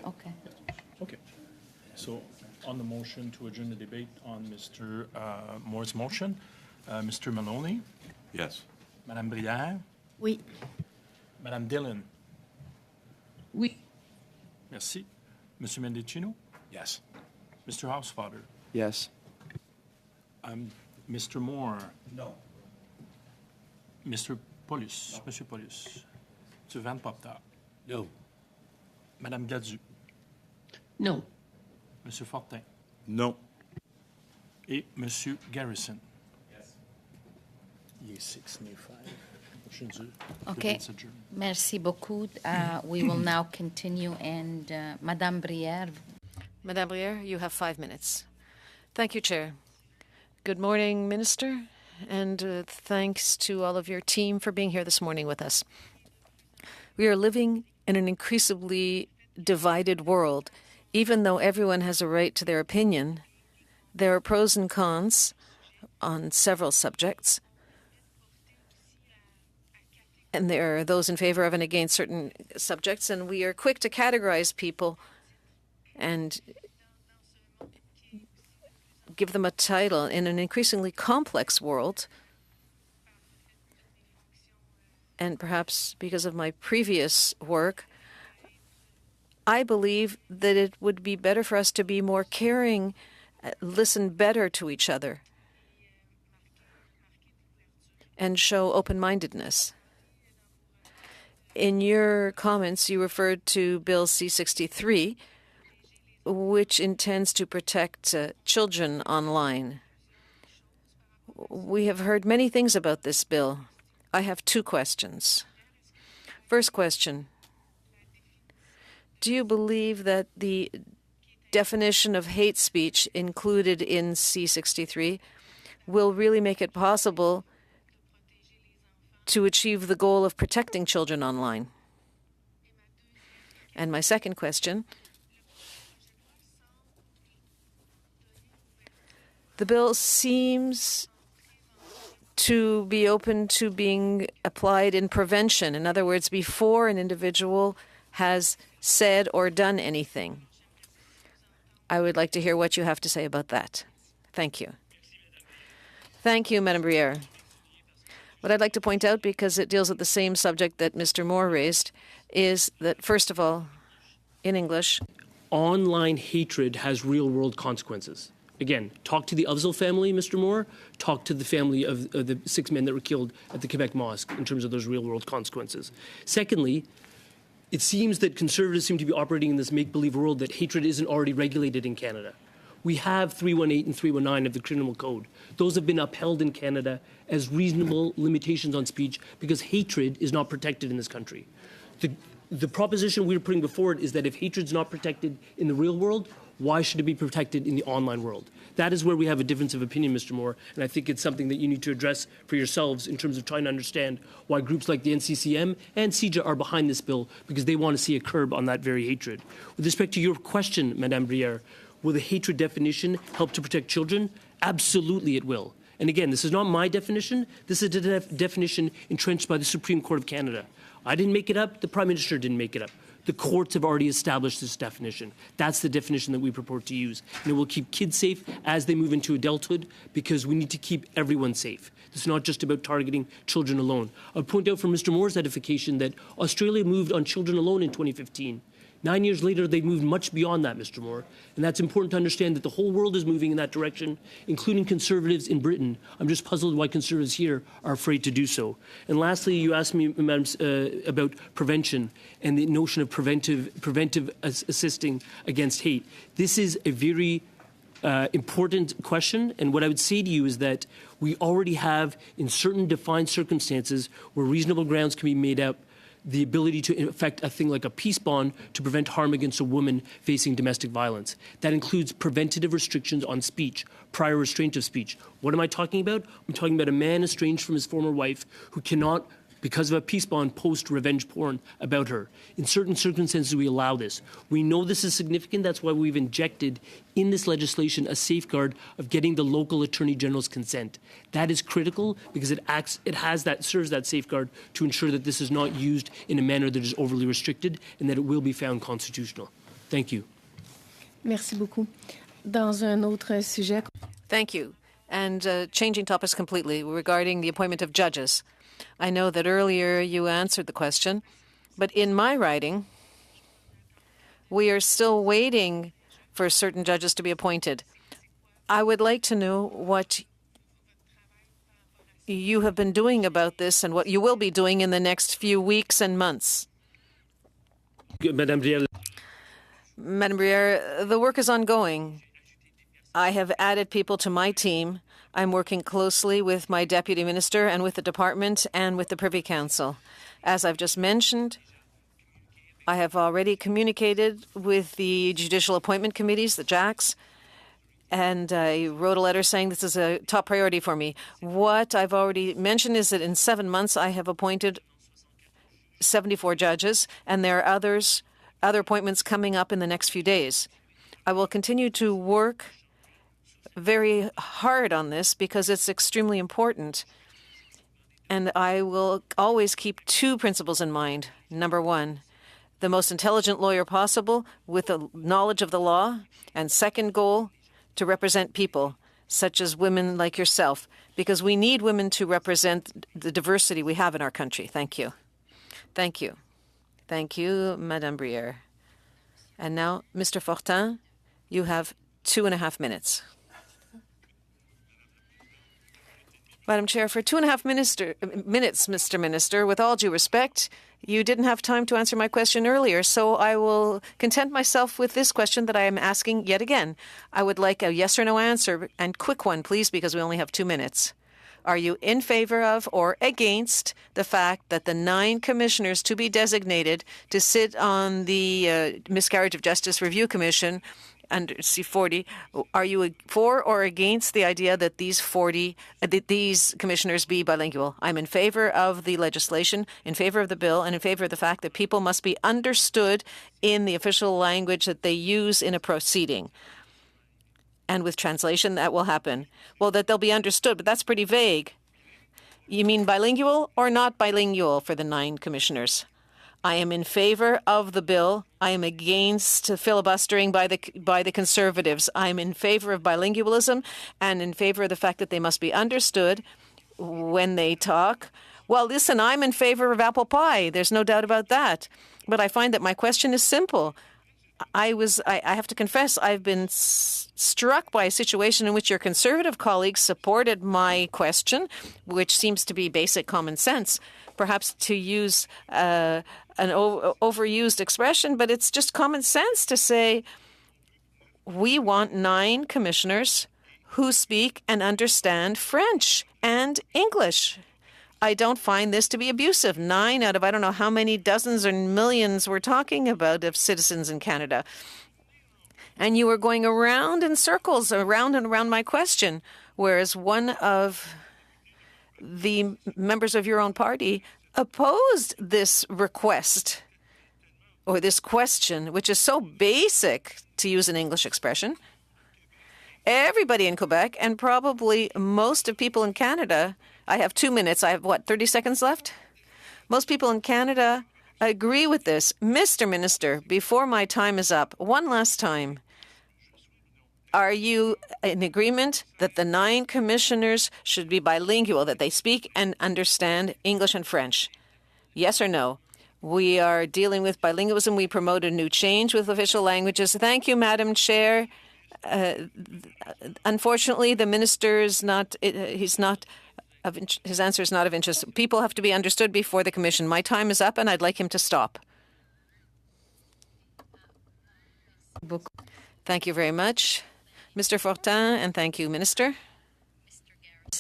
Okay. Okay. So on the motion to adjourn the debate on Mr. Moore's motion, Mr. Maloney, Yes. Madame Brière, Oui. Madame Dillon. Oui. Merci. Monsieur Mendicino, Yes. Mr. Housefather, Yes. Mr. Moore, No. Mr. Paulus, Monsieur Paulus, Monsieur Van Popta, No. Madame Gadu, No. Monsieur Fortin No. et Monsieur Garrison. Yes. Il est 6, né 5. Motion dure. Okay. Debate's adjourned. Merci beaucoup. We will now continue, and Madame Brière. Madame Brière, you have 5 minutes. Thank you, Chair. Good morning, Minister, and thanks to all of your team for being here this morning with us. We are living in an increasingly divided world. Even though everyone has a right to their opinion, there are pros and cons on several subjects. And there are those in favor of and against certain subjects, and we are quick to categorize people and give them a title in an increasingly complex world. And perhaps because of my previous work, I believe that it would be better for us to be more caring, listen better to each other, and show open-mindedness. In your comments, you referred to Bill C-63, which intends to protect children online. We have heard many things about this bill. I have 2 questions. First question. Do you believe that the definition of hate speech included in C-63 will really make it possible to achieve the goal of protecting children online? And my second question, the bill seems to be open to being applied in prevention. In other words, before an individual has said or done anything. I would like to hear what you have to say about that. Thank you. Thank you, Madame Brière. What I'd like to point out, because it deals with the same subject that Mr. Moore raised, is that, first of all, in English, online hatred has real-world consequences. Again, talk to the Afzal family, Mr. Moore. Talk to the family of the 6 men that were killed at the Quebec Mosque in terms of those real-world consequences. Secondly, it seems that conservatives seem to be operating in this make-believe world that hatred isn't already regulated in Canada. We have 318 and 319 of the Criminal Code. Those have been upheld in Canada as reasonable limitations on speech because hatred is not protected in this country. The proposition we're putting before it is that if hatred is not protected in the real world, why should it be protected in the online world? That is where we have a difference of opinion, Mr. Moore, and I think it's something that you need to address for yourselves in terms of trying to understand why groups like the NCCM and CIJA are behind this bill, because they want to see a curb on that very hatred. With respect to your question, Madame Brière, will the hatred definition help to protect children? Absolutely it will. And again, this is not my definition. This is the definition entrenched by the Supreme Court of Canada. I didn't make it up. The Prime Minister didn't make it up. The courts have already established this definition. That's the definition that we purport to use. And it will keep kids safe as they move into adulthood, because we need to keep everyone safe. It's not just about targeting children alone. I'll point out for Mr. Moore's edification that Australia moved on children alone in 2015. 9 years later, they've moved much beyond that, Mr. Moore. And that's important to understand that the whole world is moving in that direction, including conservatives in Britain. I'm just puzzled why conservatives here are afraid to do so. And lastly, you asked me, Madam, about prevention and the notion of preventive assisting against hate. This is a very important question. And what I would say to you is that we already have, in certain defined circumstances where reasonable grounds can be made up, the ability to effect a thing like a peace bond to prevent harm against a woman facing domestic violence. That includes preventative restrictions on speech, prior restraint of speech. What am I talking about? I'm talking about a man estranged from his former wife who cannot, because of a peace bond, post revenge porn about her. In certain circumstances, we allow this. We know this is significant. That's why we've injected in this legislation a safeguard of getting the local attorney general's consent. That is critical because it serves that safeguard to ensure that this is not used in a manner that is overly restricted and that it will be found constitutional. Thank you. Merci beaucoup. Dans un autre sujet, Thank you. And changing topics completely regarding the appointment of judges. I know that earlier you answered the question, but in my writing, we are still waiting for certain judges to be appointed. I would like to know what you have been doing about this and what you will be doing in the next few weeks and months. Madame Brière. Madam Brière, the work is ongoing. I have added people to my team. I'm working closely with my deputy minister and with the department and with the Privy Council. As I've just mentioned, I have already communicated with the judicial appointment committees, the JACs, and I wrote a letter saying this is a top priority for me. What I've already mentioned is that in 7 months I have appointed 74 judges, and there are other appointments coming up in the next few days. I will continue to work very hard on this because it's extremely important. And I will always keep two principles in mind. Number one, the most intelligent lawyer possible with a knowledge of the law. And second goal, to represent people, such as women like yourself, because we need women to represent the diversity we have in our country. Thank you. Thank you. Thank you, Madame Brière. And now, Mr. Fortin, you have 2.5 minutes. Madam Chair, for 2.5 minutes, Mr. Minister, with all due respect, you didn't have time to answer my question earlier, so I will content myself with this question that I am asking yet again. I would like a yes or no answer, and quick one, please, because we only have 2 minutes. Are you in favor of or against the fact that the 9 commissioners to be designated to sit on the Miscarriage of Justice Review Commission under C40, are you for or against the idea that these commissioners be bilingual? I'm in favor of the legislation, in favor of the bill, and in favor of the fact that people must be understood in the official language that they use in a proceeding. And with translation, that will happen. Well, that they'll be understood, but that's pretty vague. You mean bilingual or not bilingual for the 9 commissioners? I am in favor of the bill. I am against filibustering by the Conservatives. I am in favor of bilingualism and in favor of the fact that they must be understood when they talk. Well, listen, I'm in favor of apple pie. There's no doubt about that. But I find that my question is simple. I have to confess, I've been struck by a situation in which your Conservative colleagues supported my question, which seems to be basic common sense, perhaps to use an overused expression, but it's just common sense to say we want 9 commissioners who speak and understand French and English. I don't find this to be abusive. 9 out of I don't know how many dozens or millions we're talking about of citizens in Canada. And you were going around in circles, around and around my question, whereas one of the members of your own party opposed this request or this question, which is so basic, to use an English expression. Everybody in Quebec and probably most of people in Canada, I have 2 minutes. I have, 30 seconds left? Most people in Canada agree with this. Mr. Minister, before my time is up, one last time. Are you in agreement that the 9 commissioners should be bilingual, that they speak and understand English and French? Yes or no? We are dealing with bilingualism. We promote a new change with official languages. Thank you, Madam Chair. Unfortunately, the minister is not, his answer is not of interest. People have to be understood before the commission. My time is up and I'd like him to stop. Thank you very much, Mr. Fortin, and thank you, Minister.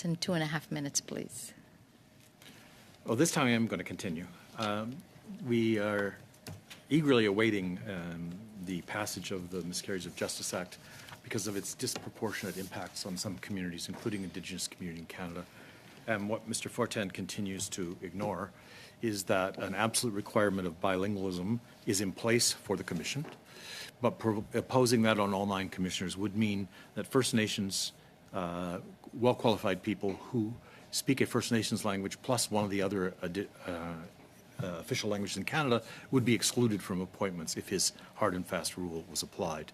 In 2.5 minutes, please. Well, this time I am going to continue. We are eagerly awaiting the passage of the Miscarriage of Justice Act because of its disproportionate impacts on some communities, including Indigenous community in Canada. And what Mr. Fortin continues to ignore is that an absolute requirement of bilingualism is in place for the Commission, but opposing that on all 9 commissioners would mean that First Nations, well-qualified people who speak a First Nations language plus one of the other official languages in Canada would be excluded from appointments if his hard and fast rule was applied.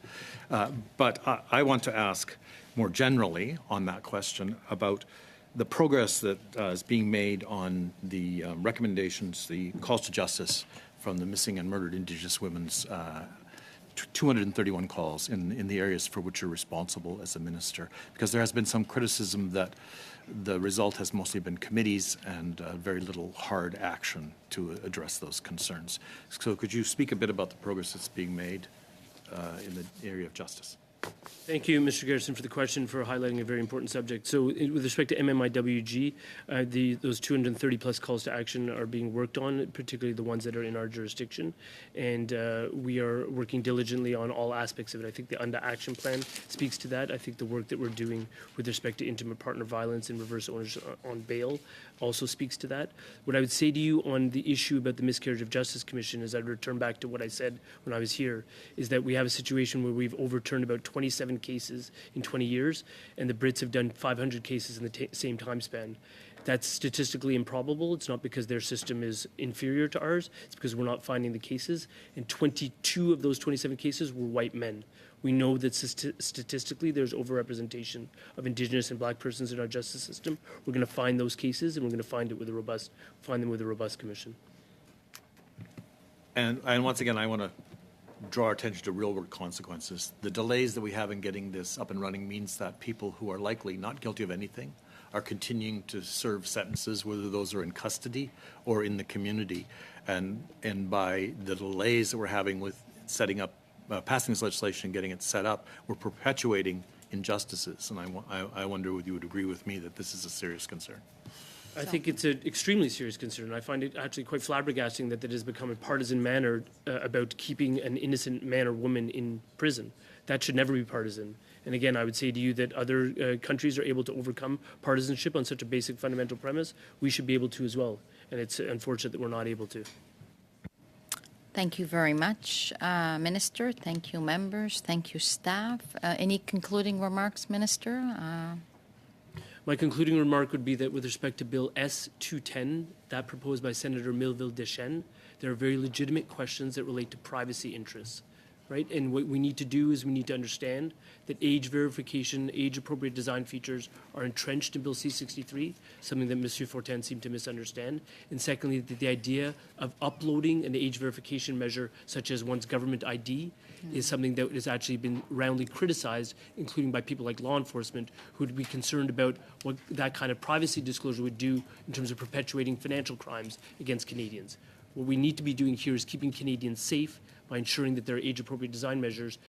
But I want to ask more generally on that question about the progress that is being made on the recommendations, the calls to justice from the missing and murdered Indigenous women's 231 calls in the areas for which you're responsible as a minister, because there has been some criticism that the result has mostly been committees and very little hard action to address those concerns. So could you speak a bit about the progress that's being made in the area of justice? Thank you, Mr. Garrison, for the question, for highlighting a very important subject. So with respect to MMIWG, those 230 plus calls to action are being worked on, particularly the ones that are in our jurisdiction. And we are working diligently on all aspects of it. I think the UNDA action plan speaks to that. I think the work that we're doing with respect to intimate partner violence and reverse owners on bail also speaks to that. What I would say to you on the issue about the Miscarriage of Justice Commission, is I'd return back to what I said when I was here, is that we have a situation where we've overturned about 27 cases in 20 years, and the Brits have done 500 cases in the same time span. That's statistically improbable. It's not because their system is inferior to ours. It's because we're not finding the cases. And 22 of those 27 cases were white men. We know that statistically there's overrepresentation of Indigenous and Black persons in our justice system. We're going to find those cases, and we're going to find them with a robust commission. And once again, I want to draw our attention to real-world consequences. The delays that we have in getting this up and running means that people who are likely not guilty of anything are continuing to serve sentences, whether those are in custody or in the community. And by the delays that we're having with setting up, passing this legislation and getting it set up, we're perpetuating injustices. And I wonder whether you would agree with me that this is a serious concern. I think it's an extremely serious concern. I find it actually quite flabbergasting that it has become a partisan manner about keeping an innocent man or woman in prison. That should never be partisan. And again, I would say to you that other countries are able to overcome partisanship on such a basic fundamental premise. We should be able to as well. And it's unfortunate that we're not able to. Thank you very much, Minister. Thank you, members. Thank you, staff. Any concluding remarks, Minister? My concluding remark would be that with respect to Bill S-210, that proposed by Senator Milleville-Deschênes, there are very legitimate questions that relate to privacy interests, right? And what we need to do is we need to understand that age verification, age-appropriate design features are entrenched in Bill C-63, something that Monsieur Fortin seemed to misunderstand. And secondly, that the idea of uploading an age verification measure, such as one's government ID, is something that has actually been roundly criticized, including by people like law enforcement, who would be concerned about what that kind of privacy disclosure would do in terms of perpetuating financial crimes against Canadians. What we need to be doing here is keeping Canadians safe by ensuring that there are age-appropriate design measures